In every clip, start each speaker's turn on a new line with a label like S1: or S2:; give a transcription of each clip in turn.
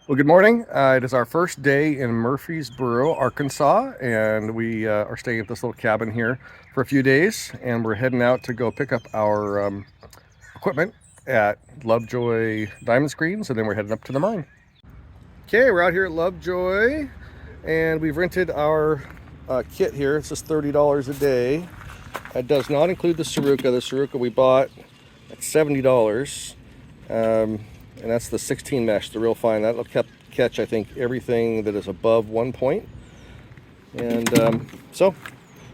S1: Well, good morning. It is our first day in Murfreesboro, Arkansas, and we are staying at this little cabin here for a few days, and we're heading out to go pick up our equipment at Lovejoy Diamond Screens, and then we're heading up to the mine. Okay, we're out here at Lovejoy, and we've rented our kit here. It's just $30 a day. It does not include the saruca. The saruca we bought at $70. And that's the 16 mesh, the real fine. That'll catch, I think, everything that is above 1 point. And so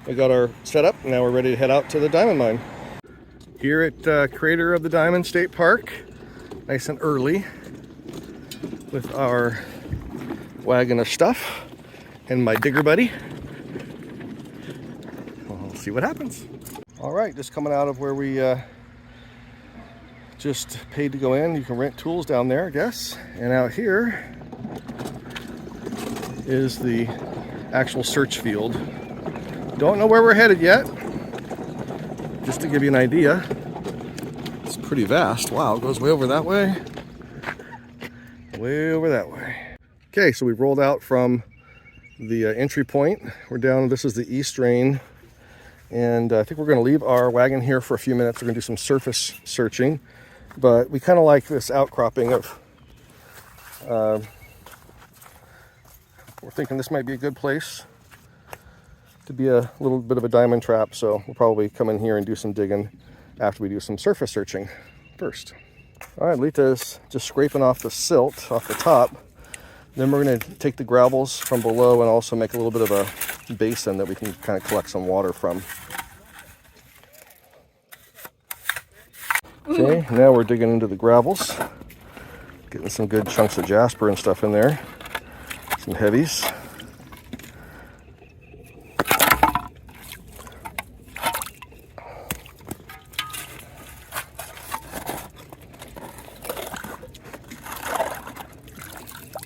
S1: we got our setup. Now we're ready to head out to the diamond mine. Here at crater of the Diamond State Park, nice and early, with our wagon of stuff and my digger buddy. We'll see what happens. All right, just coming out of where we just paid to go in. You can rent tools down there, I guess. And out here is the actual search field. Don't know where we're headed yet. Just to give you an idea, it's pretty vast. Wow, it goes way over that way. Way over that way. Okay, so we've rolled out from the entry point. We're down, this is the east drain. And I think we're gonna leave our wagon here for a few minutes. We're gonna do some surface searching. But we kind of like this outcropping of, we're thinking this might be a good place to be a little bit of a diamond trap. So we'll probably come in here and do some digging after we do some surface searching first. All right, Lita's just scraping off the silt off the top. Then we're gonna take the gravels from below and also make a little bit of a basin that we can kind of collect some water from. Okay, now we're digging into the gravels, getting some good chunks of jasper and stuff in there, some heavies.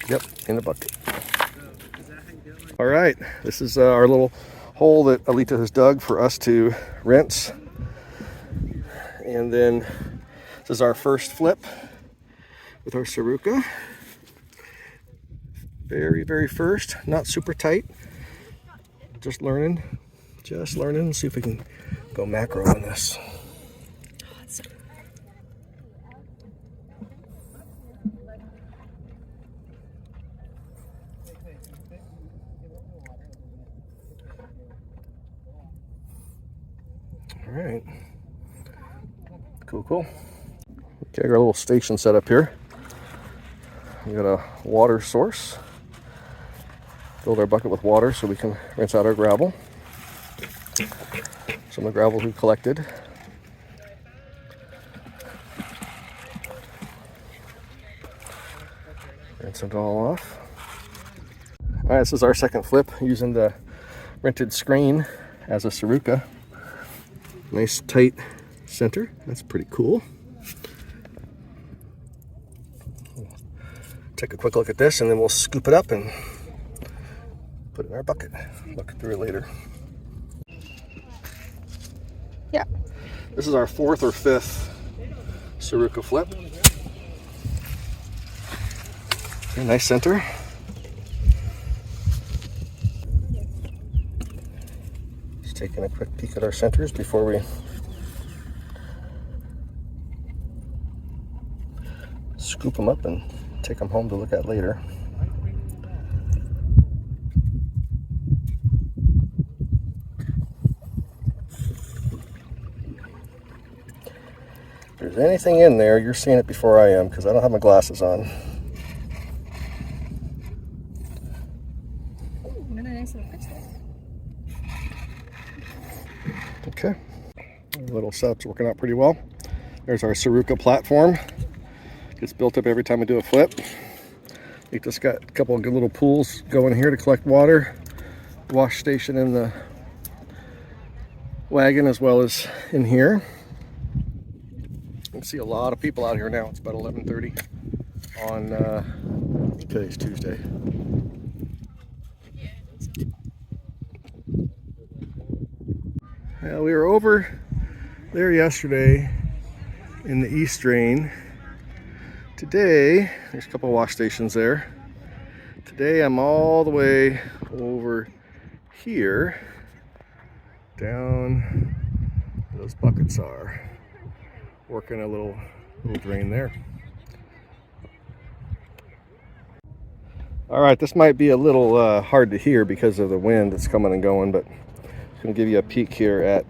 S1: Yep, in the bucket. All right, this is our little hole that Alita has dug for us to rinse. And then this is our first flip with our saruca. Very, very first, not super tight. Just learning. See if we can go macro on this. All right. Cool. Okay, I got a little station set up here. We got a water source. Filled our bucket with water so we can rinse out our gravel. Some of the gravel we collected. Rinse it all off. All right, this is our second flip using the rented screen as a saruca. Nice tight center. That's pretty cool. Take a quick look at this and then we'll scoop it up and put it in our bucket. Look through it later. Yeah. This is our fourth or fifth saruca flip. Okay, nice center. Just taking a quick peek at our centers before we scoop them up and take them home to look at later. If there's anything in there, you're seeing it before I am because I don't have my glasses on. Okay, the little setup's working out pretty well. There's our saruca platform. Gets built up every time we do a flip. We just got a couple of good little pools going here to collect water. Wash station in the wagon as well as in here. You can see a lot of people out here now. It's about 11:30 on today's Tuesday. Well, we were over there yesterday in the east drain. Today, there's a couple of wash stations there. Today I'm all the way over here, down where those buckets are, working a little drain there. All right, this might be a little hard to hear because of the wind that's coming and going, but I'm going to give you a peek here at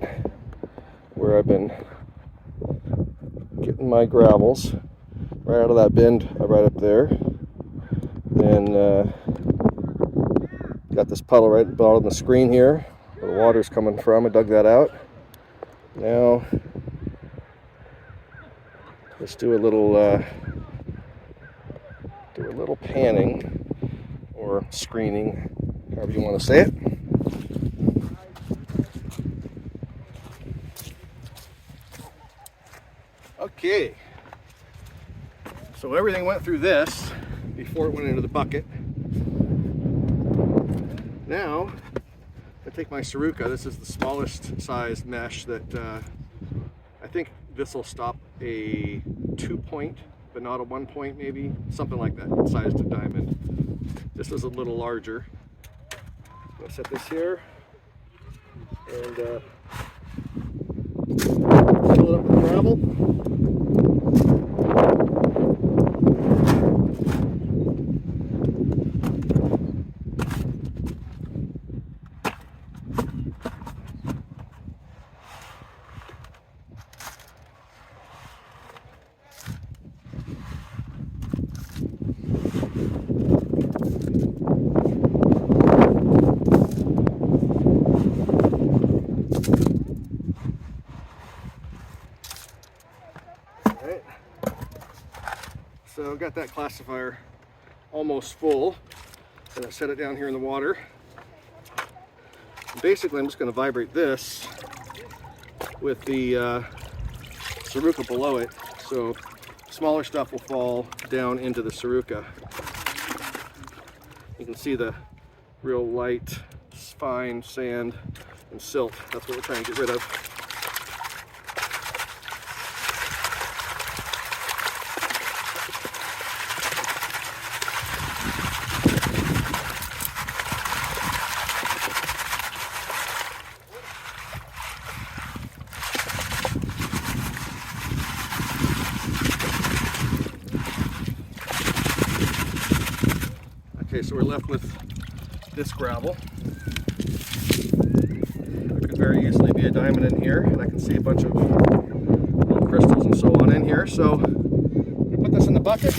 S1: where I've been getting my gravels right out of that bend right up there. Then got this puddle right at the bottom of the screen here where the water's coming from. I dug that out. Now let's do a little panning or screening, however you want to say it. Okay, so everything went through this before it went into the bucket. Now I take my saruca. This is the smallest size mesh that I think this will stop a 2-point, but not a 1-point, maybe something like that, size to diamond. This is a little larger. I'm gonna set this here and fill it up with gravel. So I've got that classifier almost full, and I set it down here in the water. And basically, I'm just going to vibrate this with the saruca below it, so smaller stuff will fall down into the saruca. You can see the real light, fine sand and silt. That's what we're trying to get rid of. Okay, so we're left with this gravel. There could very easily be a diamond in here, and I can see a bunch of little crystals and so on in here. So I'm going to put this in the bucket.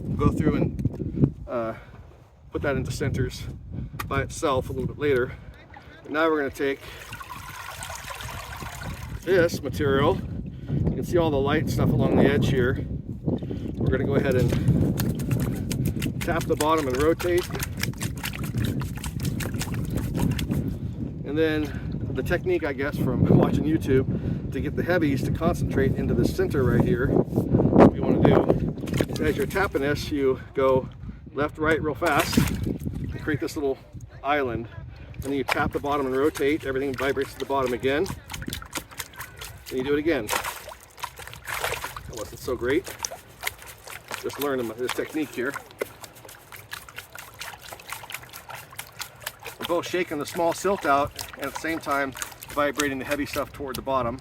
S1: We'll go through and put that into centers by itself a little bit later. And now we're going to take this material. You can see all the light stuff along the edge here. We're going to go ahead and tap the bottom and rotate. And then the technique, I guess, from watching YouTube to get the heavies to concentrate into the center right here, what you want to do is as you're tapping this, you go left, right real fast and create this little island. And then you tap the bottom and rotate, everything vibrates to the bottom again. And you do it again. That wasn't so great. Just learning this technique here. We're both shaking the small silt out and at the same time vibrating the heavy stuff toward the bottom.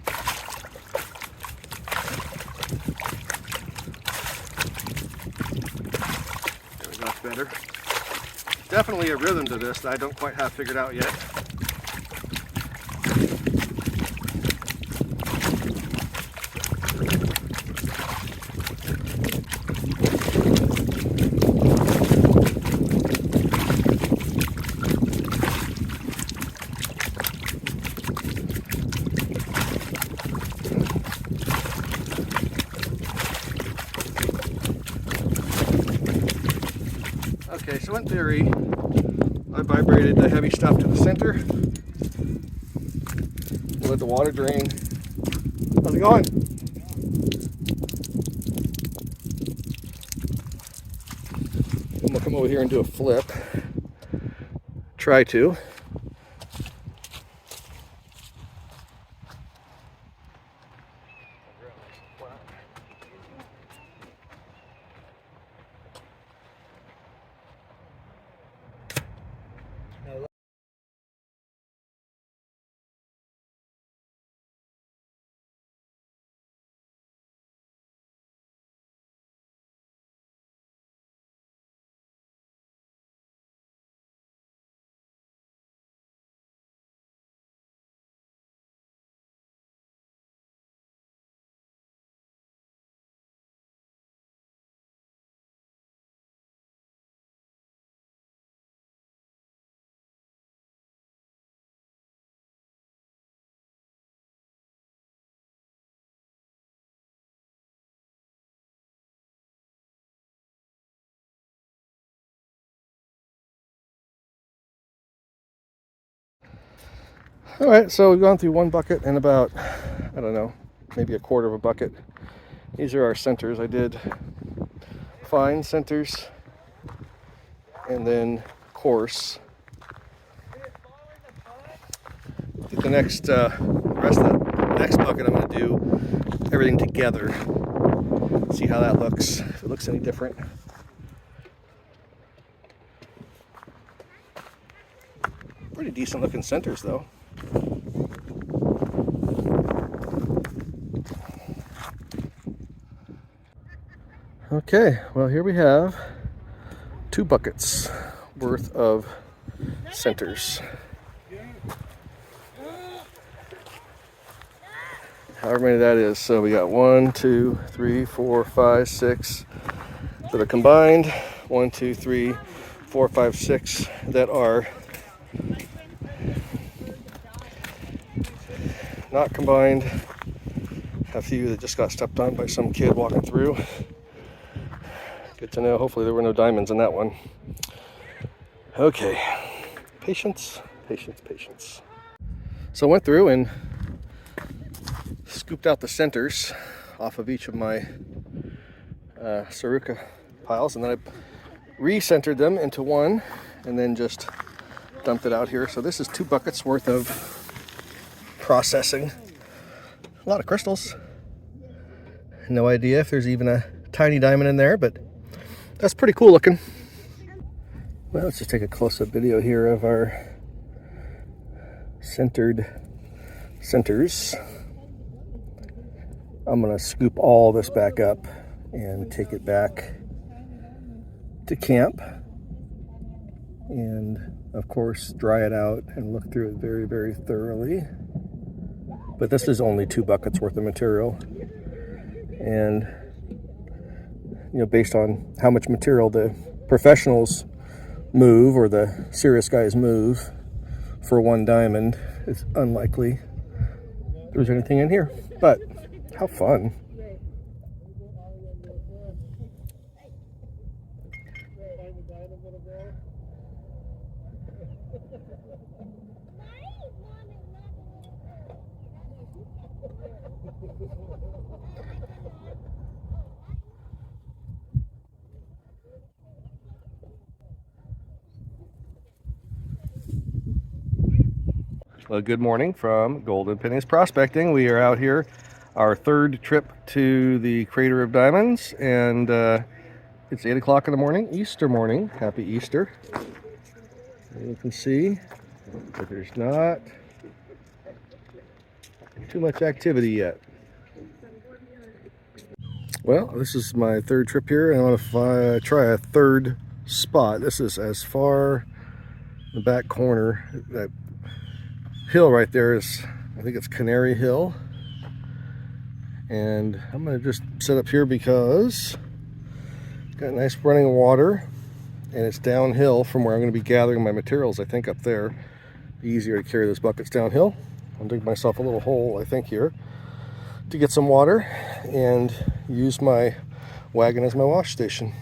S1: There we go, that's better. Definitely a rhythm to this that I don't quite have figured out yet. Okay, so in theory, I vibrated the heavy stuff to the center. We'll let the water drain. How's it going? I'm gonna come over here and do a flip. Try to. All right, so we've gone through one bucket and about, I don't know, maybe a quarter of a bucket. These are our centers. I did fine centers and then coarse. I think the next rest of the next bucket I'm going to do everything together. See how that looks, if it looks any different. Pretty decent looking centers though. Okay, well here we have 2 buckets worth of centers. However many that is. So we got 1, 2, 3, 4, 5, 6 that are combined. 1, 2, 3, 4, 5, 6 that are not combined. A few that just got stepped on by some kid walking through. Good to know. Hopefully there were no diamonds in that one. Okay. Patience, patience, patience. So I went through and scooped out the centers off of each of my saruca piles, and then I re-centered them into one and then just dumped it out here. So this is 2 buckets worth of processing. A lot of crystals. No idea if there's even a tiny diamond in there, but that's pretty cool looking. Well, let's just take a close-up video here of our centered centers. I'm gonna scoop all this back up and take it back to camp, and of course dry it out and look through it very, very thoroughly. But this is only 2 buckets worth of material, and you know, based on how much material the professionals move or the serious guys move for 1 diamond, it's unlikely there's anything in here. But how fun. Well, good morning from Golden Pennies Prospecting. We are out here, our 3rd trip to the Crater of Diamonds, and it's 8 o'clock in the morning, Easter morning. Happy Easter. And you can see that there's not too much activity yet. Well, this is my 3rd trip here, and I want to try a 3rd spot. This is as far in the back corner. That hill right there is, I think it's Canary Hill. And I'm going to just set up here because it's got nice running water, and it's downhill from where I'm going to be gathering my materials, I think, up there. Easier to carry those buckets downhill. I'll dig myself a little hole, I think, here to get some water and use my wagon as my wash station.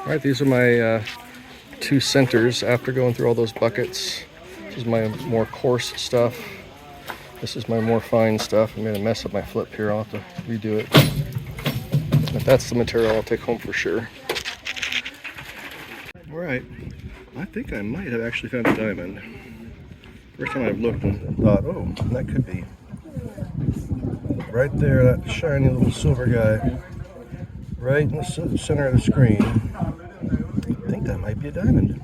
S1: All right, these are my 2 centers after going through all those buckets. This is my more coarse stuff. This is my more fine stuff. I made a mess of my flip here. I'll have to redo it. But that's the material I'll take home for sure. All right, I think I might have actually found a diamond. First time I've looked and thought, oh, that could be. Right there, that shiny little silver guy. Right in the center of the screen. I think that might be a diamond.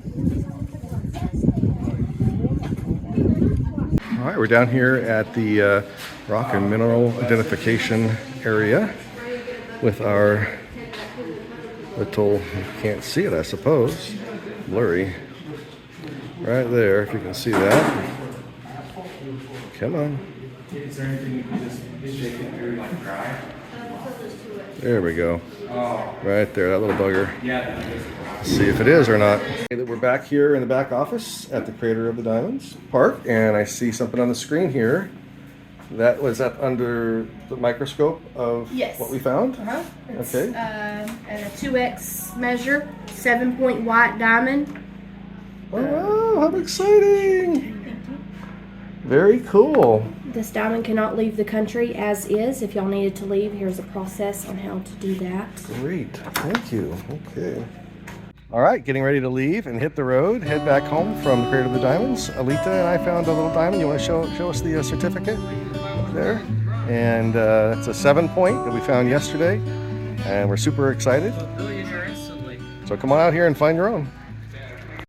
S1: All right, we're down here at the rock and mineral identification area with our little, you can't see it I suppose, blurry. Right there, if you can see that. Come on.
S2: Is there anything you can just shake it through like dry?
S1: There we go.
S2: Oh.
S1: Right there, that little bugger.
S2: Yeah.
S1: Let's see if it is or not. We're back here in the back office at the creator of the Diamonds Park, and I see something on the screen here. That was that under the microscope of what we found?
S3: It's,
S1: okay.
S3: At a 2x measure, 7-point white diamond.
S1: Oh, wow, how exciting! Very cool.
S3: This diamond cannot leave the country as is. If y'all needed to leave, here's a process on how to do that.
S1: Great, thank you. Okay. All right, getting ready to leave and hit the road, head back home from the Creator of the Diamonds. Alita and I found a little diamond. You want to show us the certificate up there? And it's a 7-point that we found yesterday, and we're super excited. So come on out here and find your own.